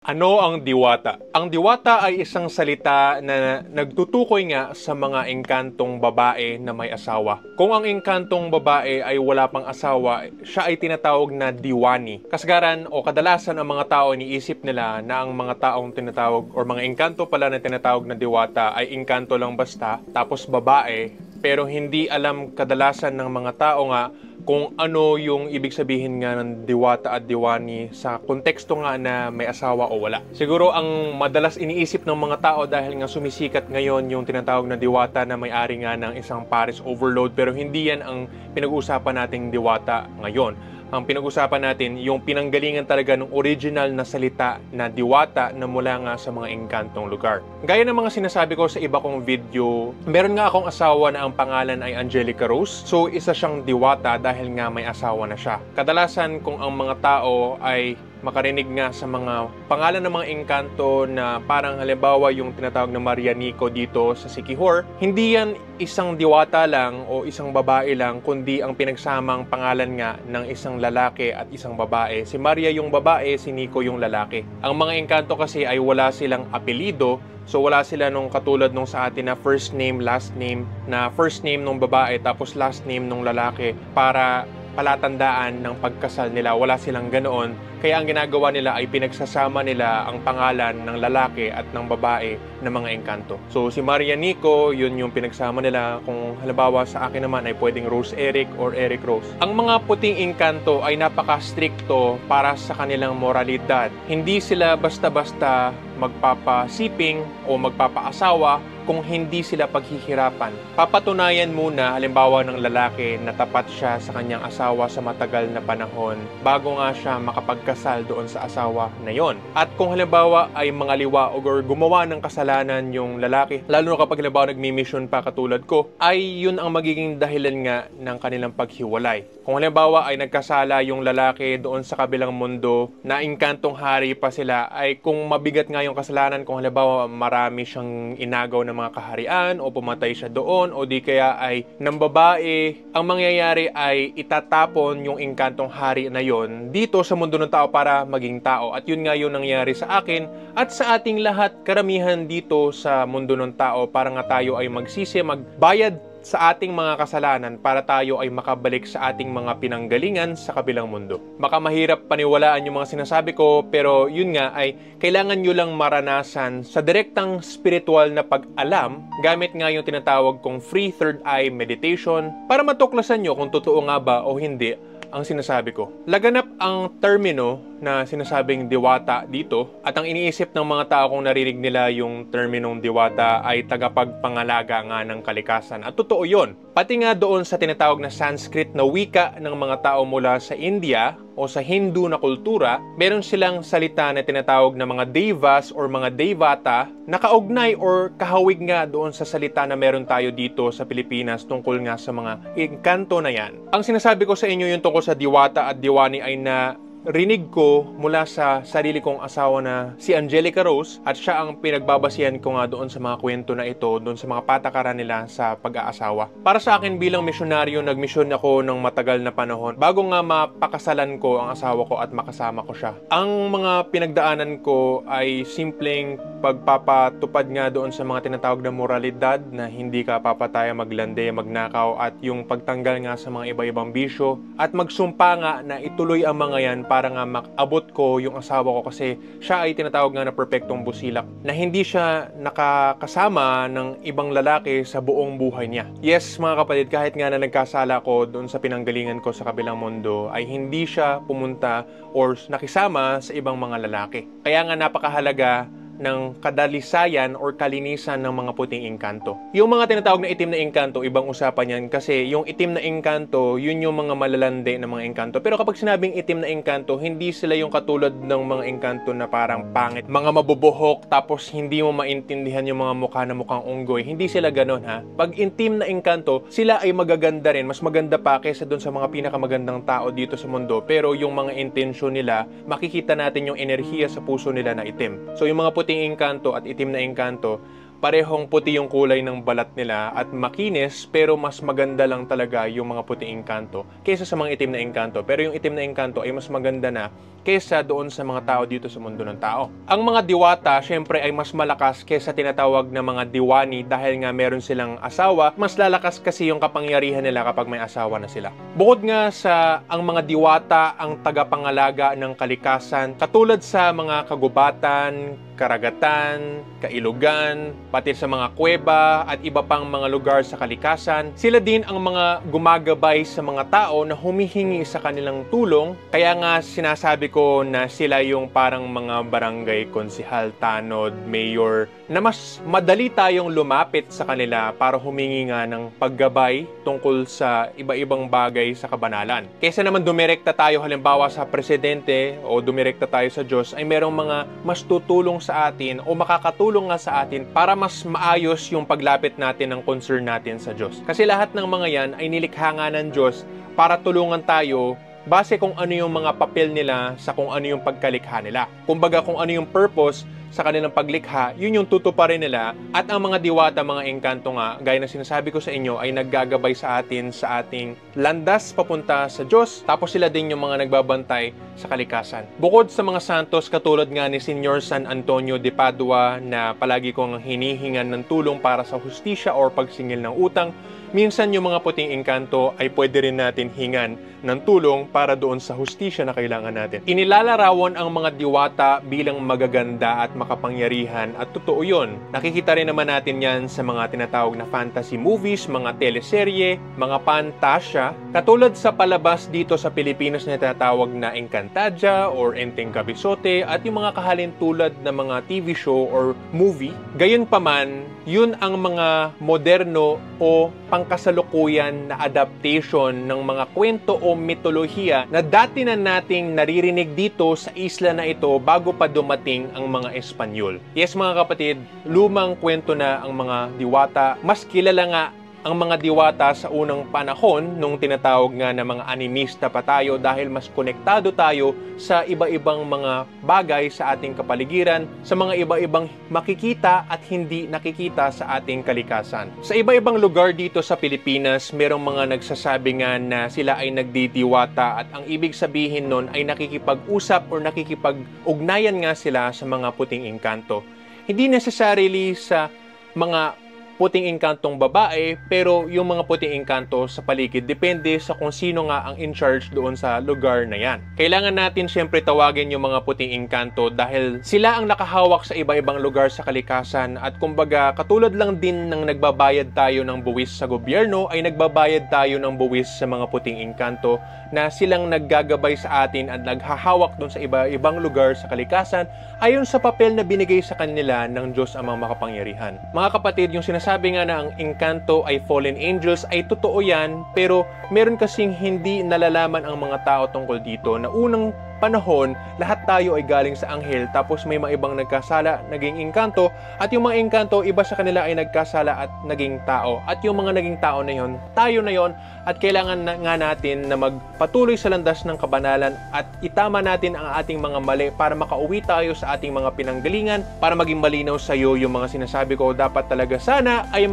Ano ang diwata? Ang diwata ay isang salita na nagtutukoy nga sa mga engkantong babae na may asawa. Kung ang engkantong babae ay wala pang asawa, siya ay tinatawag na diwani. Kasagaran o kadalasan ang mga tao iniisip nila na ang mga taong tinatawag o mga engkanto pala na tinatawag na diwata ay engkanto lang basta, tapos babae, pero hindi alam kadalasan ng mga tao nga kung ano yung ibig sabihin nga ng diwata at diwani sa konteksto nga na may asawa o wala. Siguro ang madalas iniisip ng mga tao dahil nga sumisikat ngayon yung tinatawag na diwata na may-ari nga ng isang Paris overload, pero hindi yan ang pinag-uusapan nating diwata ngayon. Ang pinag-usapan natin, yung pinanggalingan talaga ng original na salita na diwata na mula nga sa mga engkantong lugar. Gaya ng mga sinasabi ko sa iba kong video, meron nga akong asawa na ang pangalan ay Angelica Rose. So, isa siyang diwata dahil nga may asawa na siya. Kadalasan, kung ang mga tao ay makarinig nga sa mga pangalan ng mga engkanto na parang halimbawa yung tinatawag na Marianico dito sa Siquijor, hindi yan isang diwata lang o isang babae lang, kundi ang pinagsamang pangalan nga ng isang lalaki at isang babae. Si Maria yung babae, si Nico yung lalaki. Ang mga engkanto kasi ay wala silang apelido. So wala sila nung katulad nung sa atin na first name, last name, na first name nung babae tapos last name nung lalaki para palatandaan ng pagkasal nila. Wala silang ganoon. Kaya ang ginagawa nila ay pinagsasama nila ang pangalan ng lalaki at ng babae na mga engkanto. So si Marianico, yun yung pinagsama nila. Kung halimbawa sa akin naman ay pwedeng Rose Eric or Eric Rose. Ang mga puting engkanto ay napaka-stricto para sa kanilang moralidad. Hindi sila basta-basta magpapasiping o magpapaasawa kung hindi sila paghihirapan. Papatunayan muna halimbawa ng lalaki na tapat siya sa kanyang asawa sa matagal na panahon bago nga siya makapagkasal doon sa asawa na yon. At kung halimbawa ay mangaliwa o gumawa ng kasalanan yung lalaki, lalo na kapag halimbawa nagmi-mission pa katulad ko, ay yun ang magiging dahilan nga ng kanilang paghiwalay. Kung halimbawa ay nagkasala yung lalaki doon sa kabilang mundo na engkantong hari pa sila, ay kung mabigat nga yung kasalanan, kung halimbawa marami siyang inagaw ng mga kaharian o pumatay siya doon o di kaya ay ng babae, ang mangyayari ay itatapon yung engkantong hari na yon dito sa mundo ng tao para maging tao. At yun nga yung nangyari sa akin at sa ating lahat, karamihan dito sa mundo ng tao, para nga tayo ay magsisi, magbayad sa ating mga kasalanan para tayo ay makabalik sa ating mga pinanggalingan sa kabilang mundo. Baka mahirap paniwalaan yung mga sinasabi ko, pero yun nga ay kailangan nyo lang maranasan sa direktang spiritual na pag-alam gamit nga yung tinatawag kong free third eye meditation para matuklasan nyo kung totoo nga ba o hindi ang sinasabi ko. Laganap ang termino na sinasabing diwata dito at ang iniisip ng mga tao kung narinig nila yung terminong diwata ay tagapagpangalaga nga ng kalikasan. At totoo yun. Pati nga doon sa tinatawag na Sanskrit na wika ng mga tao mula sa India o sa Hindu na kultura, meron silang salita na tinatawag na mga devas or mga devata na kaugnay or kahawig nga doon sa salita na meron tayo dito sa Pilipinas tungkol nga sa mga engkanto na yan. Ang sinasabi ko sa inyo yung tungkol sa diwata at diwani ay na rinig ko mula sa sarili kong asawa na si Angelica Rose at siya ang pinagbabasihan ko nga doon sa mga kwento na ito, doon sa mga patakaran nila sa pag-aasawa. Para sa akin bilang misyonaryo, nagmisyon ako ng matagal na panahon bago nga mapakasalan ko ang asawa ko at makasama ko siya. Ang mga pinagdaanan ko ay simpleng pagpapatupad nga doon sa mga tinatawag na moralidad na hindi ka papataya, maglande, magnakaw at yung pagtanggal nga sa mga iba-ibang bisyo at magsumpa nga na ituloy ang mga yan para nga makabot ko yung asawa ko kasi siya ay tinatawag nga na perpektong busilak na hindi siya nakakasama ng ibang lalaki sa buong buhay niya. Yes mga kapatid, kahit nga na nagkasala ko doon sa pinanggalingan ko sa kabilang mundo ay hindi siya pumunta or nakisama sa ibang mga lalaki. Kaya nga napakahalaga ng kadalisayan or kalinisan ng mga puting engkanto. Yung mga tinatawag na itim na engkanto, ibang usapan yan kasi yung itim na engkanto, yun yung mga malalande ng mga engkanto. Pero kapag sinabing itim na engkanto, hindi sila yung katulad ng mga engkanto na parang pangit, mga mabubuhok, tapos hindi mo maintindihan yung mga mukha na mukhang unggoy. Hindi sila ganon ha. Pag itim na engkanto, sila ay magaganda rin. Mas maganda pa kaysa dun sa mga pinakamagandang tao dito sa mundo. Pero yung mga intensyon nila, makikita natin yung enerhiya sa puso nila na itim. So yung mga puting engkanto at itim na engkanto, parehong puti yung kulay ng balat nila at makinis, pero mas maganda lang talaga yung mga puting engkanto kaysa sa mga itim na engkanto. Pero yung itim na engkanto ay mas maganda na kaysa doon sa mga tao dito sa mundo ng tao. Ang mga diwata, syempre, ay mas malakas kaysa tinatawag na mga diwani dahil nga meron silang asawa. Mas lalakas kasi yung kapangyarihan nila kapag may asawa na sila. Bukod nga sa ang mga diwata ang tagapangalaga ng kalikasan, katulad sa mga kagubatan, karagatan, kailugan, pati sa mga kuweba at iba pang mga lugar sa kalikasan. Sila din ang mga gumagabay sa mga tao na humihingi sa kanilang tulong. Kaya nga sinasabi ko na sila yung parang mga barangay konsihal, tanod, mayor, na mas madali tayong lumapit sa kanila para humingi nga ng paggabay tungkol sa iba-ibang bagay sa kabanalan. Kaysa naman dumirekta tayo halimbawa sa presidente o dumirekta tayo sa Diyos, ay merong mga mas tutulong sa atin o makakatulong nga sa atin para mas maayos yung paglapit natin ng concern natin sa Diyos. Kasi lahat ng mga yan ay nilikha nga ng Diyos para tulungan tayo base kung ano yung mga papel nila sa kung ano yung pagkalikha nila. Kumbaga kung ano yung purpose sa kanilang paglikha, yun yung tutuparin nila. At ang mga diwata, mga engkanto nga, gaya na sinasabi ko sa inyo, ay naggagabay sa atin sa ating landas papunta sa Diyos. Tapos sila din yung mga nagbabantay sa kalikasan. Bukod sa mga santos, katulad nga ni Señor San Antonio de Padua na palagi kong hinihingan ng tulong para sa hustisya or pagsingil ng utang, minsan yung mga puting engkanto ay pwede rin natin hingan ng tulong para doon sa hustisya na kailangan natin. Inilalarawan ang mga diwata bilang magaganda at makapangyarihan at totoo yun. Nakikita rin naman natin yan sa mga tinatawag na fantasy movies, mga teleserye, mga pantasya. Katulad sa palabas dito sa Pilipinas na tinatawag na Encantadia or Enteng Cabezote at yung mga kahalin tulad na mga TV show or movie. Gayunpaman, yun ang mga moderno o pangkasalukuyan na adaptation ng mga kwento o mitolohiya na dati na nating naririnig dito sa isla na ito bago pa dumating ang mga Espanyol. Yes mga kapatid, lumang kwento na ang mga diwata. Mas kilala nga ang mga diwata sa unang panahon nung tinatawag nga na mga animista pa tayo dahil mas konektado tayo sa iba-ibang mga bagay sa ating kapaligiran, sa mga iba-ibang makikita at hindi nakikita sa ating kalikasan. Sa iba-ibang lugar dito sa Pilipinas, merong mga nagsasabi nga na sila ay nagdidiwata at ang ibig sabihin nun ay nakikipag-usap or nakikipag-ugnayan nga sila sa mga puting engkanto. Hindi necessarily sa mga puting engkantong babae, pero yung mga puting engkanto sa paligid, depende sa kung sino nga ang in charge doon sa lugar na yan. Kailangan natin syempre tawagin yung mga puting engkanto dahil sila ang nakahawak sa iba-ibang lugar sa kalikasan at kumbaga katulad lang din ng nagbabayad tayo ng buwis sa gobyerno, ay nagbabayad tayo ng buwis sa mga puting engkanto na silang naggagabay sa atin at naghahawak doon sa iba-ibang lugar sa kalikasan ayon sa papel na binigay sa kanila ng Diyos Amang Makapangyarihan. Mga kapatid, yung sinasabi nga na ang engkanto ay fallen angels ay totoo yan, pero meron kasing hindi nalalaman ang mga tao tungkol dito na unang panahon, lahat tayo ay galing sa anghel tapos may mga ibang nagkasala, naging engkanto at yung mga engkanto, iba sa kanila ay nagkasala at naging tao. At yung mga naging tao na yon, tayo na yon at kailangan nga natin na magpatuloy sa landas ng kabanalan at itama natin ang ating mga mali para makauwi tayo sa ating mga pinanggalingan para maging malinaw sa iyo yung mga sinasabi ko. Dapat talaga sana ay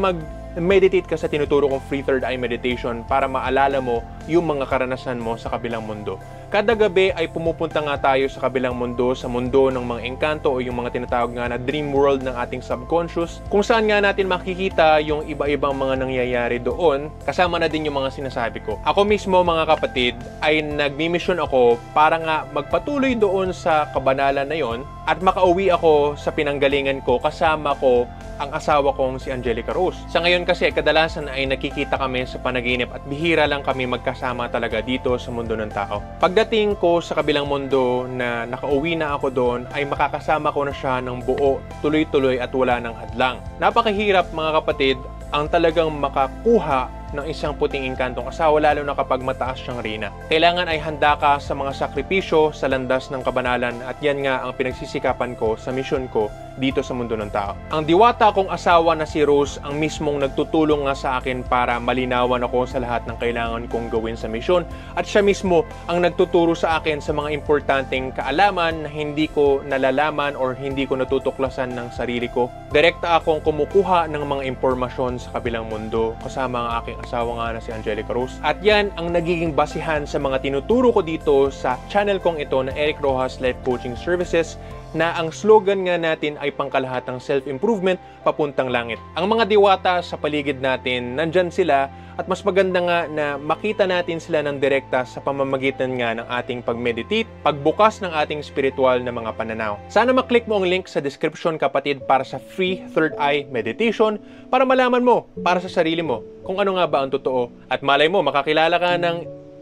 meditate ka sa tinuturo kong Free Third Eye Meditation para maalala mo yung mga karanasan mo sa kabilang mundo. Kada gabi ay pumupunta nga tayo sa kabilang mundo, sa mundo ng mga engkanto o yung mga tinatawag nga na dream world ng ating subconscious, kung saan nga natin makikita yung iba-ibang mga nangyayari doon, kasama na din yung mga sinasabi ko. Ako mismo mga kapatid ay nagmi-mission ako para nga magpatuloy doon sa kabanalan na yon at makauwi ako sa pinanggalingan ko kasama ko ang asawa kong si Angelica Rose. Sa ngayon kasi kadalasan ay nakikita kami sa panaginip at bihira lang kami magkasama talaga dito sa mundo ng tao. Pagdating ko sa kabilang mundo na nakauwi na ako doon ay makakasama ko na siya ng buo, tuloy-tuloy at wala ng hadlang. Napakahirap mga kapatid ang talagang makakuha ng isang puting engkantong asawa, lalo na kapag mataas siyang reyna. Kailangan ay handa ka sa mga sakripisyo sa landas ng kabanalan at yan nga ang pinagsisikapan ko sa misyon ko dito sa mundo ng tao. Ang diwata kong asawa na si Rose ang mismong nagtutulong nga sa akin para malinawan ako sa lahat ng kailangan kong gawin sa misyon at siya mismo ang nagtuturo sa akin sa mga importanteng kaalaman na hindi ko nalalaman or hindi ko natutuklasan ng sarili ko. Direkta akong kumukuha ng mga impormasyon sa kabilang mundo kasama ang aking asawa nga na si Angelica Rose. At yan ang nagiging basihan sa mga tinuturo ko dito sa channel kong ito na Eric Rojas Life Coaching Services, na ang slogan nga natin ay pangkalahatang self-improvement papuntang langit. Ang mga diwata sa paligid natin, nandyan sila at mas maganda nga na makita natin sila ng direkta sa pamamagitan nga ng ating pag-meditate, pagbukas ng ating spiritual na mga pananaw. Sana maklik mo ang link sa description kapatid para sa free Third Eye Meditation para malaman mo para sa sarili mo kung ano nga ba ang totoo. At malay mo, makakilala ka ng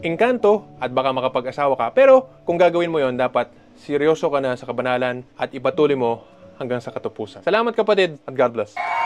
engkanto at baka makapag-asawa ka. Pero kung gagawin mo yon, dapat seryoso ka na sa kabanalan at ipatuloy mo hanggang sa katapusan. Salamat kapatid at God bless.